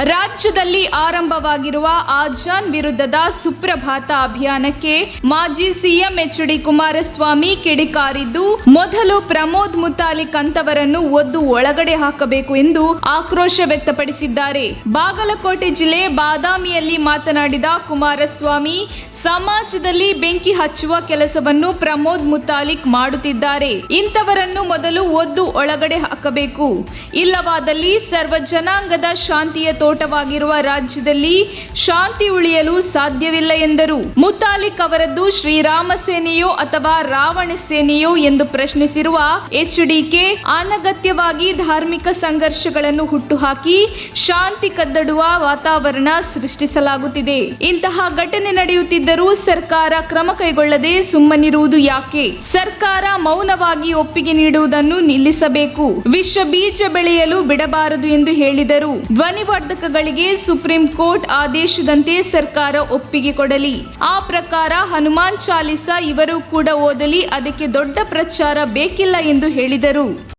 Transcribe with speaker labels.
Speaker 1: ರಾಜ್ಯದಲ್ಲಿ ಆರಂಭವಾಗಿರುವ ಆಜಾನ್ ವಿರುದ್ಧದ ಸುಪ್ರಭಾತ ಅಭಿಯಾನಕ್ಕೆ ಮಾಜಿ ಸಿಎಂ ಎಚ್.ಡಿ. ಕುಮಾರಸ್ವಾಮಿ ಕಿಡಿಕಾರಿದ್ದು, ಮೊದಲು ಪ್ರಮೋದ್ ಮುತಾಲಿಕ್ ಅಂತವರನ್ನು ಒದ್ದು ಒಳಗಡೆ ಹಾಕಬೇಕು ಎಂದು ಆಕ್ರೋಶ ವ್ಯಕ್ತಪಡಿಸಿದ್ದಾರೆ. ಬಾಗಲಕೋಟೆ ಜಿಲ್ಲೆ ಬಾದಾಮಿಯಲ್ಲಿ ಮಾತನಾಡಿದ ಕುಮಾರಸ್ವಾಮಿ, ಸಮಾಜದಲ್ಲಿ ಬೆಂಕಿ ಹಚ್ಚುವ ಕೆಲಸವನ್ನು ಪ್ರಮೋದ್ ಮುತಾಲಿಕ್ ಮಾಡುತ್ತಿದ್ದಾರೆ. ಇಂಥವರನ್ನು ಮೊದಲು ಒದ್ದು ಒಳಗಡೆ ಹಾಕಬೇಕು. ಇಲ್ಲವಾದಲ್ಲಿ ಸರ್ವ ಜನಾಂಗದ ಶಾಂತಿಯ ತೋಟವಾಗಿರುವ ರಾಜ್ಯದಲ್ಲಿ ಶಾಂತಿ ಉಳಿಯಲು ಸಾಧ್ಯವಿಲ್ಲ ಎಂದರು. ಮುತಾಲಿಕ್ ಅವರದ್ದು ಶ್ರೀರಾಮ ಸೇನೆಯೋ ಅಥವಾ ರಾವಣ ಸೇನೆಯೋ ಎಂದು ಪ್ರಶ್ನಿಸಿರುವ ಎಚ್.ಡಿ.ಕೆ ಅನಗತ್ಯವಾಗಿ ಧಾರ್ಮಿಕ ಸಂಘರ್ಷಗಳನ್ನು ಹುಟ್ಟುಹಾಕಿ ಶಾಂತಿ ಕದ್ದಡುವ ವಾತಾವರಣ ಸೃಷ್ಟಿಸಲಾಗುತ್ತಿದೆ. ಇಂತಹ ಘಟನೆ ನಡೆಯುತ್ತಿದ್ದರೂ ಸರ್ಕಾರ ಕ್ರಮ ಕೈಗೊಳ್ಳದೆ ಸುಮ್ಮನಿರುವುದು ಯಾಕೆ? ಸರ್ಕಾರ ಮೌನವಾಗಿ ಒಪ್ಪಿಗೆ ನೀಡುವುದನ್ನು ನಿಲ್ಲಿಸಬೇಕು. ವಿಷ ಬೀಜ ಬೆಳೆಯಲು ಬಿಡಬಾರದು ಎಂದು ಹೇಳಿದರು. ಧ್ವನಿವರ್ಧಕಗಳಿಗೆ ಸುಪ್ರೀಂ ಕೋರ್ಟ್ ಆದೇಶದಂತೆ ಸರ್ಕಾರ ಒಪ್ಪಿಗೆ ಕೊಡಲಿ. ಆ ಪ್ರಕಾರ ಹನುಮಾನ್ ಚಾಲಿಸಾ ಇವರು ಕೂಡ ಓದಲಿ. ಅದಕ್ಕೆ ದೊಡ್ಡ ಪ್ರಚಾರ ಬೇಕಿಲ್ಲ ಎಂದು ಹೇಳಿದರು.